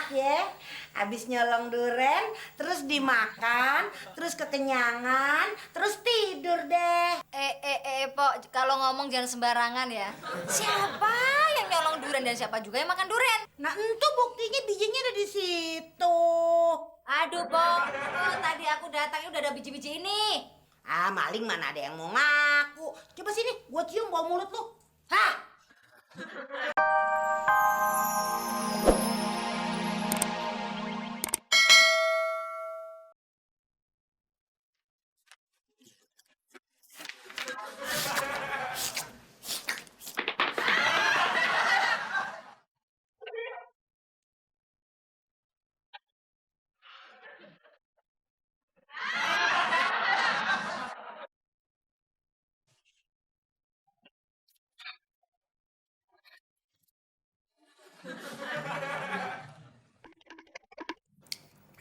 enak ya. Habis nyolong duren, terus dimakan, terus kekenyangan, terus tidur deh. Pok, kalau ngomong jangan sembarangan ya. Siapa yang nyolong durian dan siapa juga yang makan durian? Nah, itu buktinya bijinya ada di situ. Aduh, Pok, tadi aku datangnya udah ada biji-biji ini. Ah, maling mana ada yang mau ngaku. Coba sini, gua cium bau mulut lu. Hah?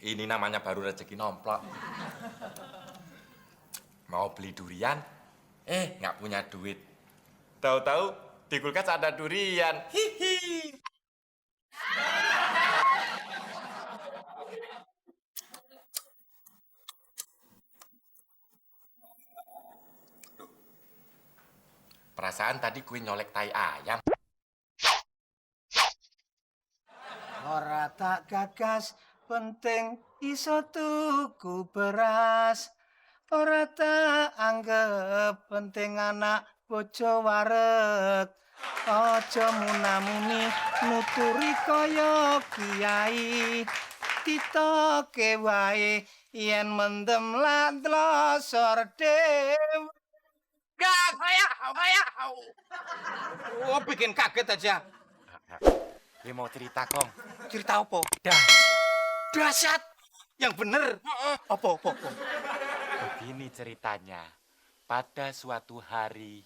Ini namanya baru rezeki nomplok. Mau beli durian, nggak punya duit. Tahu-tahu di kulkas ada durian. Hihi. Perasaan tadi kue nyolek tai ayam. Ora tak gagas penting iso tuku beras. Ora tak anggap penting anak bojo wareg. Aja munamuni nuturi kaya kiai. Ditoke wae yen mendem lan tlosor dhewe. Gak, Oh, bikin kaget aja. Gue mau cerita, Kong. Cerita apa? Dahsyat. Yang bener. Apa? Begini ceritanya. Pada suatu hari.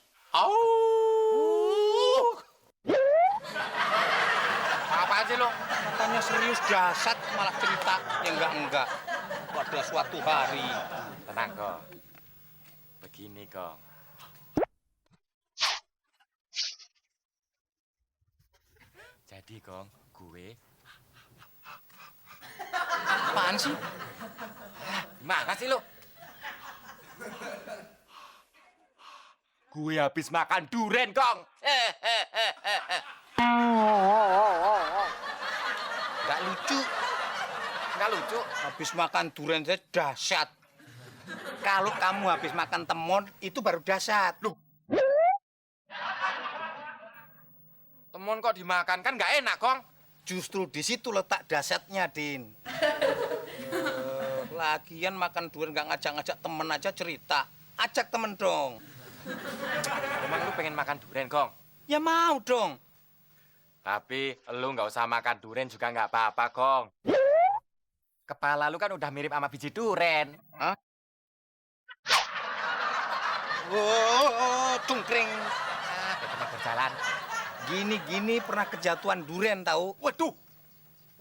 Apaan sih lo? Katanya serius dahsyat malah cerita. Ya enggak. Pada suatu hari. Tenang, Kong. Begini, Kong. Jadi, Kong, gue... Apaan sih? Gimana sih lo? Gue habis makan duren, Kong. Enggak lucu. Nggak lucu. Habis makan durian saja dahsyat. Kalau kamu habis makan temon, itu baru dahsyat. Loh, Temon kok dimakan, kan nggak enak, Kong. justru di situ letak dahsyatnya, Din. Lagian makan durian nggak ngajak-ngajak temen aja cerita. Ajak temen dong. Emang lu pengen makan duren, Kong? Ya mau dong. Tapi lu nggak usah makan duren juga nggak apa-apa, Kong. Kepala lu kan udah mirip sama biji duren. Hah? Oh, cungkring. Tempat berjalan. Gini pernah kejatuhan duren tahu? Waduh.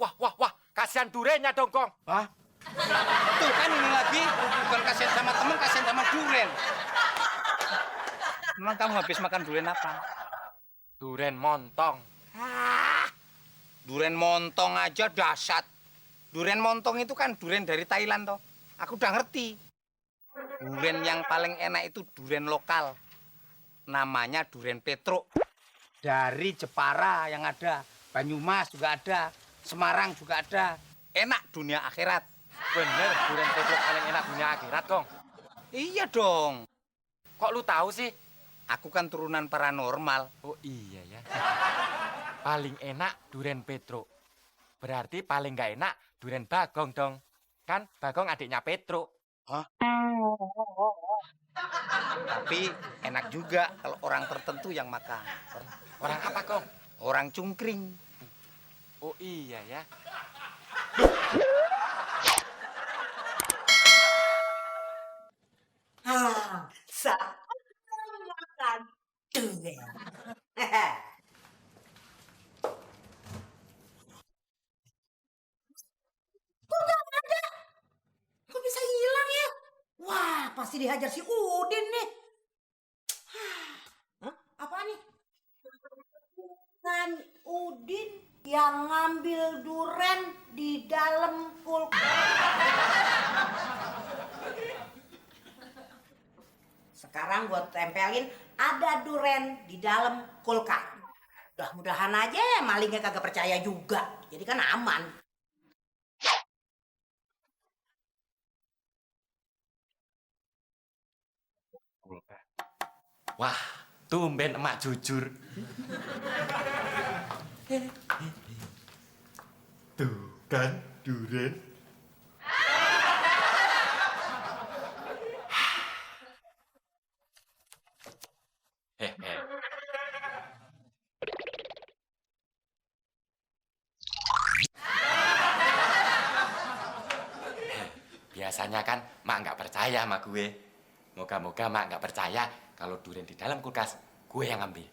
Wah. Kasihan durennya dong, Kong. Hah? Tuh kan ini lagi bukan kasihan sama temen, kasihan sama duren. Emang kamu habis makan duren apa? Duren montong. Duren montong aja dahsyat. Duren montong itu kan duren dari Thailand toh. Aku udah ngerti. Duren yang paling enak itu duren lokal. Namanya duren Petruk. Dari Jepara yang ada. Banyumas juga ada. Semarang juga ada. Enak dunia akhirat. Bener, duren petruk paling enak dunia akhirat, Kong. Iya dong. Kok lu tahu sih? Aku kan turunan paranormal. Oh iya ya. Paling enak duren petruk. Berarti paling nggak enak duren Bagong dong. Kan Bagong adiknya Petruk. Hah? Tapi enak juga kalau orang tertentu yang makan. Orang apa, Kong? Orang cungkring. Oh iya ya. Saat makan duren. Kok bisa hilang ya? Wah, pasti dihajar si Udin nih. Hah? Apa nih? Bukan Udin, yang ngambil duren di dalam kulkas. Sekarang gue tempelin ada duren di dalam kulkas. Mudah-mudahan aja malingnya kagak percaya juga. Jadi kan aman. Wah, tumben emak jujur. Tuh kan, duren. Hehe. Biasanya kan mak nggak percaya sama gue. Moga-moga mak nggak percaya kalau durian di dalam kulkas gue yang ambil.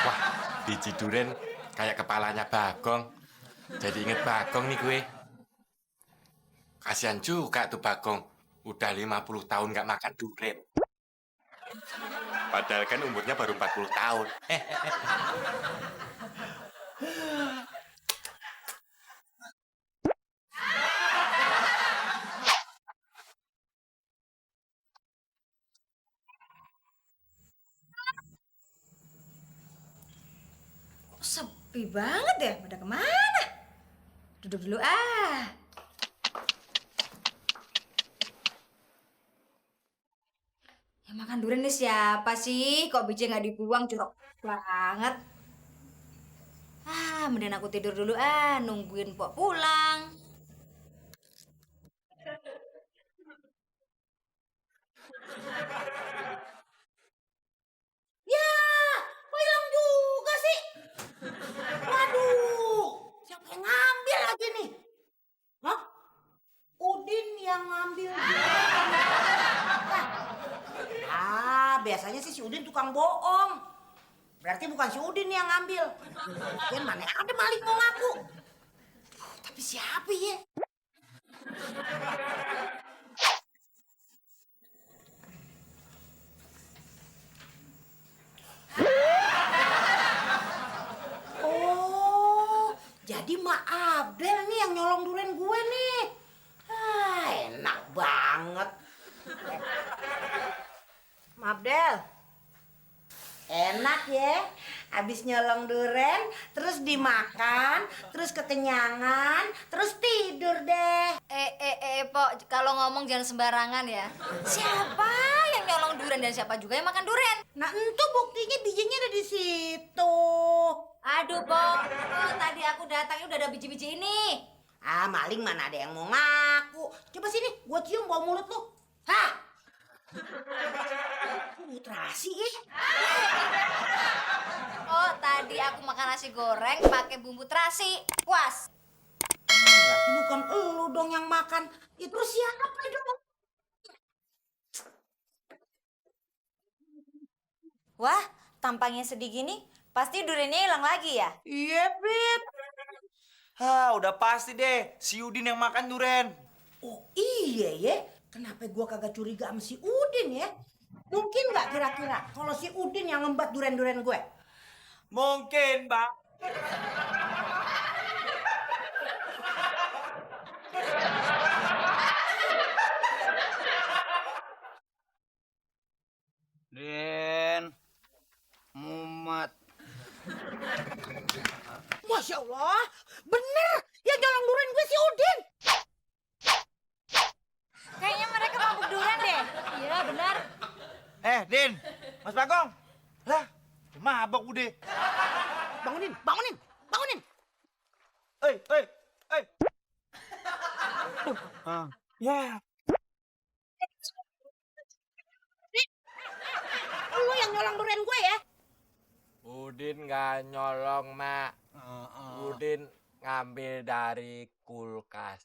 Wah, biji durian kayak kepalanya Bagong. Jadi inget Bagong nih gue. Kasihan juga tuh Bagong. Udah 50 tahun nggak makan durian. Padahal kan umurnya baru 40 tahun. Sepi banget ya, pada kemana? Duduk dulu ah. Yang makan durian nih siapa sih? Kok biji nggak dibuang, jorok banget. Ah, mending aku tidur dulu ah, nungguin Pok pulang. Ya, kok hilang juga sih? Waduh, siapa yang ngambil lagi nih? Hah? Udin yang ngambil. Biasanya sih si Udin tukang bohong. Berarti bukan si Udin yang ngambil. Mungkin mana ada maling mau ngaku. Tapi siapa ya? Oh, jadi Mak Abdel nih yang nyolong durian gue nih. Enak banget. Mak Abdel, enak ya. Habis nyolong duren, terus dimakan, terus kekenyangan, terus tidur deh. Pok, kalau ngomong jangan sembarangan ya. Siapa yang nyolong durian dan siapa juga yang makan durian? Nah, itu buktinya bijinya ada di situ. Aduh, Pok, tadi aku datangnya udah ada biji-biji ini. Maling mana ada yang mau ngaku. Coba sini, gua cium bau mulut lu. Hah? Terasi ya? Oh, tadi aku makan nasi goreng pakai bumbu terasi. Puas. Berarti bukan elu dong yang makan. Ya terus siapa dong? Wah, tampangnya sedih gini, pasti duriannya hilang lagi ya? Iya, Beb. Udah pasti deh, si Udin yang makan duren. Oh iya ya. Kenapa gua kagak curiga sama si Udin ya? Mungkin nggak kira-kira kalau si Udin yang ngembat duren-duren gue? Mungkin, Bang. Den, mumat. Masya Allah, bener yang nyolong duren gue si Udin. Kayaknya mereka mabuk durian deh. Iya, benar. Din, Mas Bagong. Lah, mabok udah. Bangunin, bangunin, bangunin. Hei. Ya, Lu yang nyolong duren gue ya? Udin nggak nyolong, Mak. Udin ngambil dari kulkas.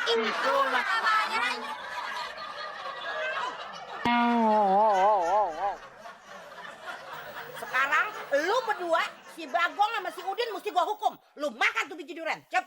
Itu namanya. Sekarang lu berdua, si Bagong sama si Udin mesti gua hukum. Lu makan tuh biji durian. Cep.